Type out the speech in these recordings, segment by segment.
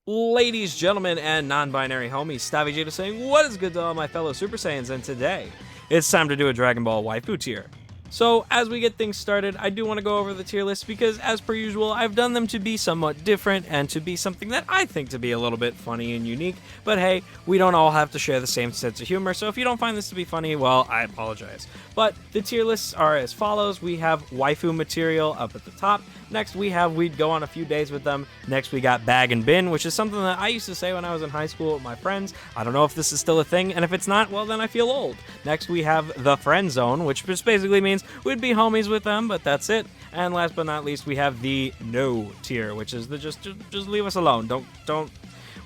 Ladies, gentlemen, and non-binary homies, Stavi Jada saying, what is good to all my fellow Super Saiyans, and today, it's time to do a Dragon Ball Waifu tier. So, as we get things started, I do want to go over the tier list because, as per usual, I've done them to be somewhat different and to be something that I think to be a little bit funny and unique, but hey, we don't all have to share the same sense of humor, so if you don't find this to be funny, well, I apologize. But the tier lists are as follows. We have waifu material up at the top. Next, we'd go on a few days with them. Next, we got bag and bin, which is something that I used to say when I was in high school with my friends. I don't know if this is still a thing, and if it's not, well, then I feel old. Next, we have the friend zone, which just basically means we'd be homies with them, but that's it. And last but not least, we have the no tier, which is the just leave us alone. Don't.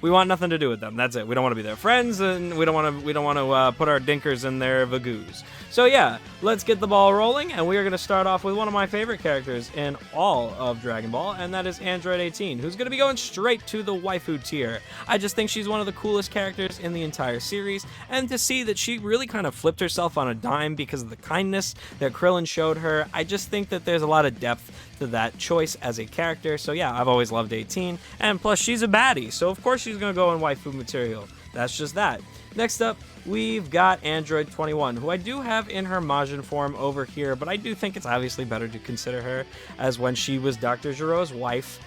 We want nothing to do with them. That's it. We don't want to be their friends, and we don't want to put our dinkers in their vagoos. So yeah, let's get the ball rolling, and we are going to start off with one of my favorite characters in all of Dragon Ball, and that is Android 18, who's going to be going straight to the waifu tier. I just think she's one of the coolest characters in the entire series, and to see that she really kind of flipped herself on a dime because of the kindness that Krillin showed her, I just think that there's a lot of depth to that choice as a character. So yeah, I've always loved 18, and plus she's a baddie, so of course she's gonna go in waifu material. That's just that. Next up, we've got Android 21, who I do have in her Majin form over here, but I do think it's obviously better to consider her as when she was Dr. Giro's wife,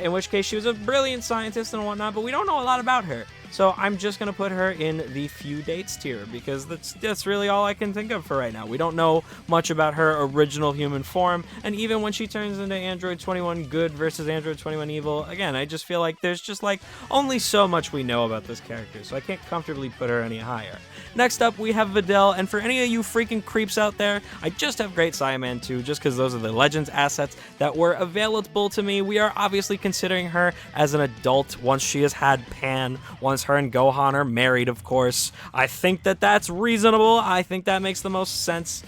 in which case she was a brilliant scientist and whatnot, but we don't know a lot about her. So I'm just going to put her in the few dates tier because that's really all I can think of for right now. We don't know much about her original human form, and even when she turns into Android 21 good versus Android 21 evil, again, I just feel like there's just like only so much we know about this character, so I can't comfortably put her any higher. Next up, we have Videl, and for any of you freaking creeps out there, I just have Great Saiyaman 2 just because those are the Legends assets that were available to me. We are obviously considering her as an adult once she has had Pan, once her and Gohan are married, of course. I think that that's reasonable. I think that makes the most sense.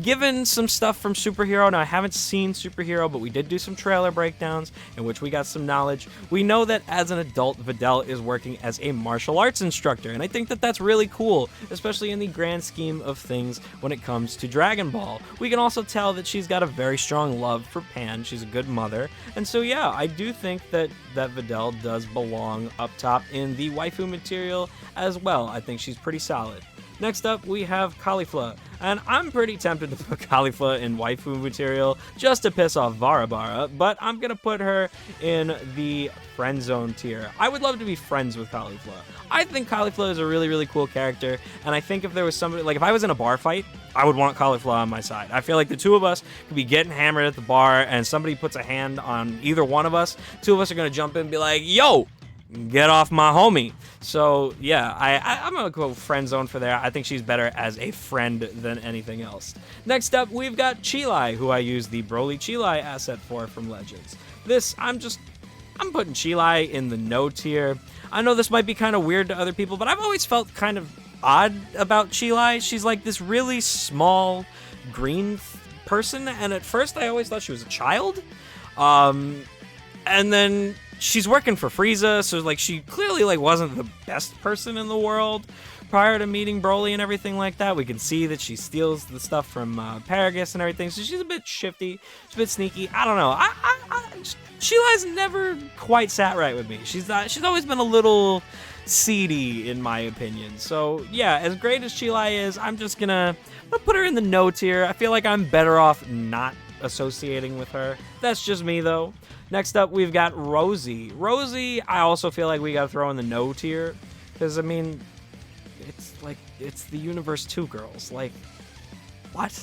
Given some stuff from Superhero, now I haven't seen Superhero, but we did do some trailer breakdowns in which we got some knowledge. We know that as an adult, Videl is working as a martial arts instructor, and I think that that's really cool, especially in the grand scheme of things when it comes to Dragon Ball. We can also tell that she's got a very strong love for Pan. She's a good mother, and so yeah, I do think that Videl does belong up top in the waifu material as well. I think she's pretty solid. Next up, we have Caulifla, and I'm pretty tempted to put Caulifla in waifu material just to piss off Varabara, but I'm going to put her in the friend zone tier. I would love to be friends with Caulifla. I think Caulifla is a really, really cool character, and I think if there was somebody, like if I was in a bar fight, I would want Caulifla on my side. I feel like the two of us could be getting hammered at the bar, and somebody puts a hand on either one of us, two of us are going to jump in and be like, yo! Get off my homie. So yeah, I'm gonna go friend zone for there. I think she's better as a friend than anything else. Next up, we've got Chilai, who I use the Broly Chilai asset for from Legends. I'm putting Chilai in the no tier. I know this might be kind of weird to other people, but I've always felt kind of odd about Chilai. She's like this really small green person, and at first I always thought she was a child. And then she's working for Frieza, so like she clearly like wasn't the best person in the world prior to meeting Broly and everything like that. We can see that she steals the stuff from Paragus and everything, so she's a bit shifty, she's a bit sneaky. I don't know. Sheila's never quite sat right with me. She's always been a little seedy in my opinion. So yeah, as great as Chilai is, I'm gonna put her in the no tier. I feel like I'm better off not associating with her. That's just me though. Next up, we've got Rosie. Rosie, I also feel like we gotta throw in the no tier, because I mean, it's the Universe 2 girls. Like, what?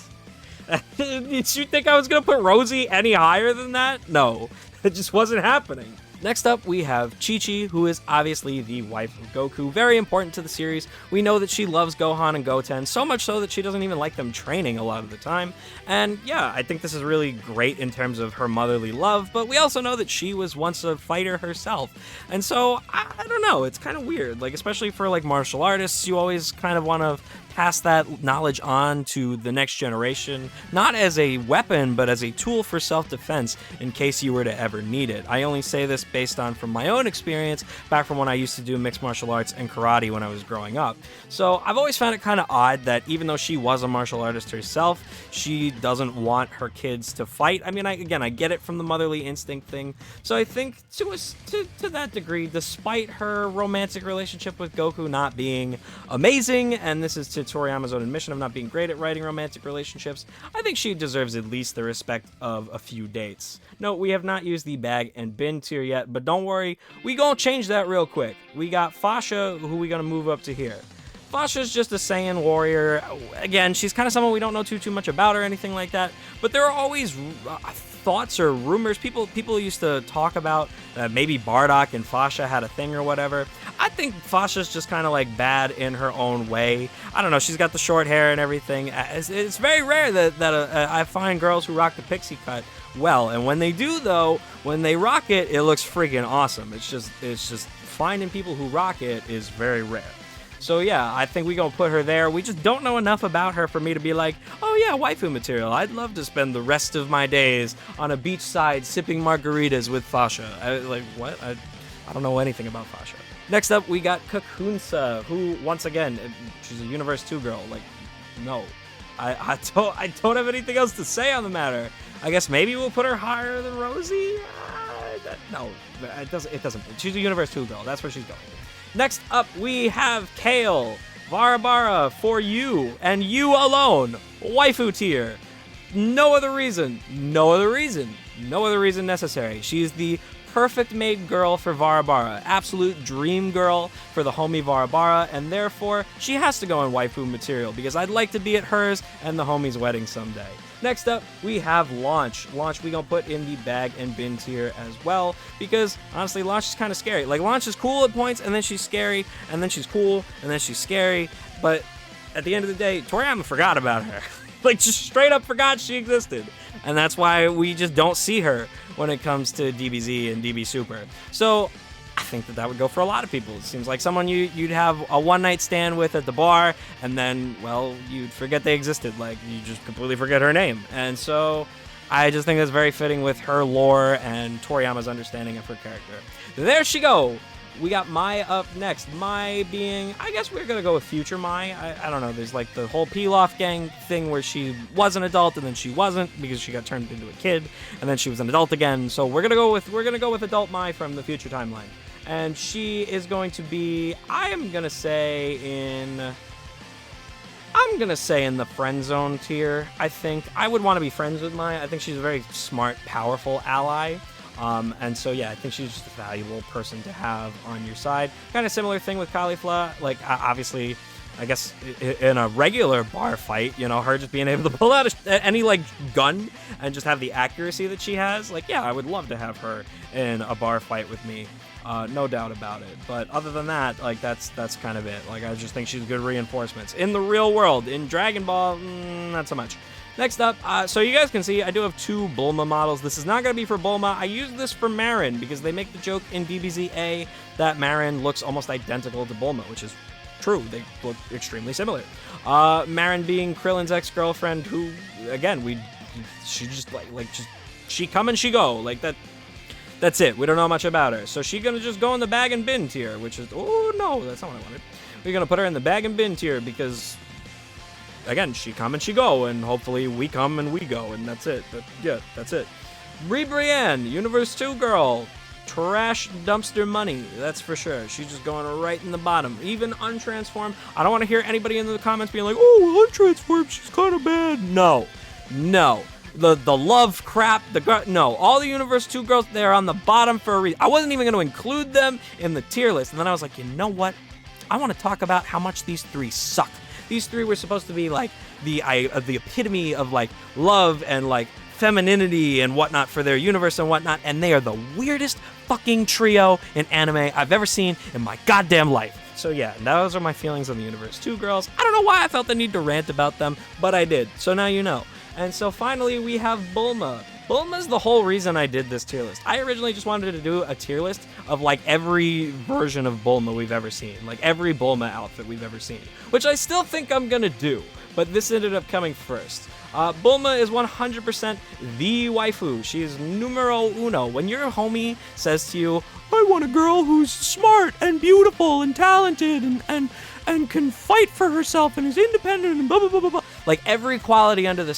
Did you think I was gonna put Rosie any higher than that? No, it just wasn't happening. Next up, we have Chi-Chi, who is obviously the wife of Goku. Very important to the series. We know that she loves Gohan and Goten, so much so that she doesn't even like them training a lot of the time. And yeah, I think this is really great in terms of her motherly love, but we also know that she was once a fighter herself. And so, I don't know, it's kind of weird. Like, especially for like martial artists, you always kind of want to pass that knowledge on to the next generation, not as a weapon, but as a tool for self-defense in case you were to ever need it. I only say this based on from my own experience back from when I used to do mixed martial arts and karate when I was growing up. So I've always found it kind of odd that even though she was a martial artist herself, she doesn't want her kids to fight. I mean, I get it from the motherly instinct thing. So I think to that degree, despite her romantic relationship with Goku not being amazing, and this is to Toriyama's own admission of not being great at writing romantic relationships, I think she deserves at least the respect of a few dates. No, we have not used the bag and bin tier yet, but don't worry, we gonna change that real quick. We got Fasha, who we gonna move up to here. Fasha's just a Saiyan warrior. Again, she's kind of someone we don't know too much about or anything like that, but there are always thoughts or rumors. People used to talk about maybe Bardock and Fasha had a thing or whatever. I think Fasha's just kind of like bad in her own way. I don't know. She's got the short hair and everything. It's very rare that I find girls who rock the pixie cut well, and when they do though, when they rock it, it looks freaking awesome. It's just finding people who rock it is very rare. So yeah, I think we're going to put her there. We just don't know enough about her for me to be like, oh yeah, waifu material. I'd love to spend the rest of my days on a beachside sipping margaritas with Fasha. What? I don't know anything about Fasha. Next up, we got Kakunsa, who, once again, she's a Universe 2 girl. Like, no. I don't have anything else to say on the matter. I guess maybe we'll put her higher than Rosie? No, it doesn't. She's a Universe 2 girl. That's where she's going. Next up, we have Kale, Varabara for you, and you alone. Waifu tier. No other reason necessary. She's the perfect made girl for Varabara. Absolute dream girl for the homie Varabara, and therefore, she has to go in waifu material, because I'd like to be at hers and the homie's wedding someday. Next up, we have Launch. Launch we gonna put in the bag and bin tier as well, because honestly, Launch is kind of scary. Like, Launch is cool at points, and then she's scary, and then she's cool, and then she's scary, but at the end of the day, Toriyama forgot about her. Like, just straight up forgot she existed. And that's why we just don't see her when it comes to DBZ and DB Super. So I think that would go for a lot of people. It seems like someone you'd have a one-night stand with at the bar, and then, well, you'd forget they existed. Like, you just completely forget her name. And so I just think that's very fitting with her lore and Toriyama's understanding of her character. There she go. We got Mai up next. Mai being, I guess we're going to go with future Mai. I don't know. There's like the whole Pilaf gang thing where she was an adult and then she wasn't because she got turned into a kid, and then she was an adult again. So we're going to go with adult Mai from the future timeline. And she is going to be, I'm going to say in the friend zone tier. I think I would want to be friends with Mai. I think she's a very smart, powerful ally. And so, yeah, I think she's just a valuable person to have on your side. Kind of similar thing with Caulifla. Like, obviously, I guess in a regular bar fight, you know, her just being able to pull out any, like, gun and just have the accuracy that she has. Like, yeah, I would love to have her in a bar fight with me. No doubt about it. But other than that, like, that's kind of it. Like, I just think she's good reinforcements. In the real world, in Dragon Ball, not so much. Next up, so you guys can see, I do have two Bulma models. This is not going to be for Bulma. I use this for Marin, because they make the joke in DBZ-A that Marin looks almost identical to Bulma, which is true. They look extremely similar. Marin being Krillin's ex-girlfriend, who, again, she just, she come and she go. Like, that's it. We don't know much about her. So she's going to just go in the bag and bin tier, which is, oh, no, that's not what I wanted. We're going to put her in the bag and bin tier, because again, she come and she go, and hopefully we come and we go, and that's it. Yeah, that's it. Brienne, Universe 2 girl, trash dumpster money, that's for sure. She's just going right in the bottom. Even untransformed, I don't want to hear anybody in the comments being like, oh, untransformed, she's kind of bad. No. The love crap, no. All the Universe 2 girls, they're on the bottom for a reason. I wasn't even going to include them in the tier list, and then I was like, you know what? I want to talk about how much these three suck. These three were supposed to be like the epitome of like love and like femininity and whatnot for their universe and whatnot, and they are the weirdest fucking trio in anime I've ever seen in my goddamn life. So yeah, those are my feelings on the Universe 2 girls. I don't know why I felt the need to rant about them, but I did. So now you know. And so finally we have Bulma. Bulma's the whole reason I did this tier list. I originally just wanted to do a tier list of like every version of Bulma we've ever seen, like every Bulma outfit we've ever seen, which I still think I'm gonna do, but this ended up coming first. Bulma is 100% the waifu. She is numero uno. When your homie says to you, I want a girl who's smart and beautiful and talented and can fight for herself and is independent and blah blah blah blah blah. Like every quality under the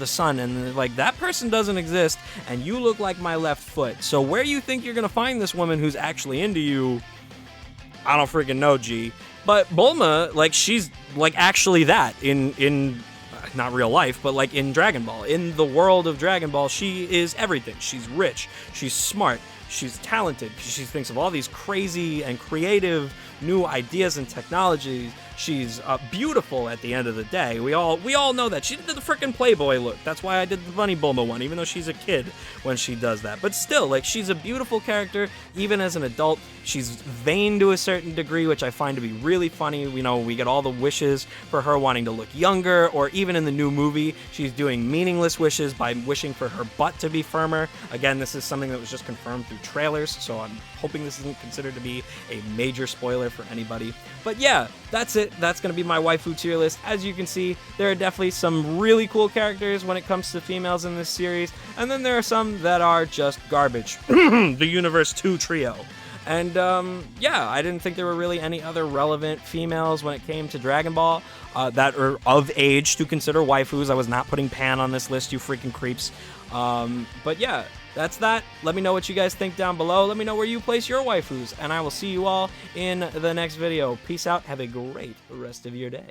sun, and like that person doesn't exist, and you look like my left foot. So where you think you're gonna find this woman who's actually into you, I don't freaking know, G. But Bulma, like she's like actually that in not real life, but like in Dragon Ball. In the world of Dragon Ball, she is everything. She's rich, she's smart, she's talented, she thinks of all these crazy and creative new ideas and technologies. She's beautiful at the end of the day. We all know that. She did the frickin' Playboy look. That's why I did the Bunny Bulma one, even though she's a kid when she does that. But still, like, she's a beautiful character, even as an adult. She's vain to a certain degree, which I find to be really funny. You know, we get all the wishes for her wanting to look younger, or even in the new movie, she's doing meaningless wishes by wishing for her butt to be firmer. Again, this is something that was just confirmed through trailers, so I'm hoping this isn't considered to be a major spoiler for anybody. But yeah, that's it. That's going to be my waifu tier list. As you can see, there are definitely some really cool characters when it comes to females in this series, and then there are some that are just garbage. The Universe 2 trio. And yeah, I didn't think there were really any other relevant females when it came to Dragon Ball that are of age to consider waifus. I was not putting Pan on this list, you freaking creeps. But yeah, that's that. Let me know what you guys think down below. Let me know where you place your waifus, and I will see you all in the next video. Peace out. Have a great rest of your day.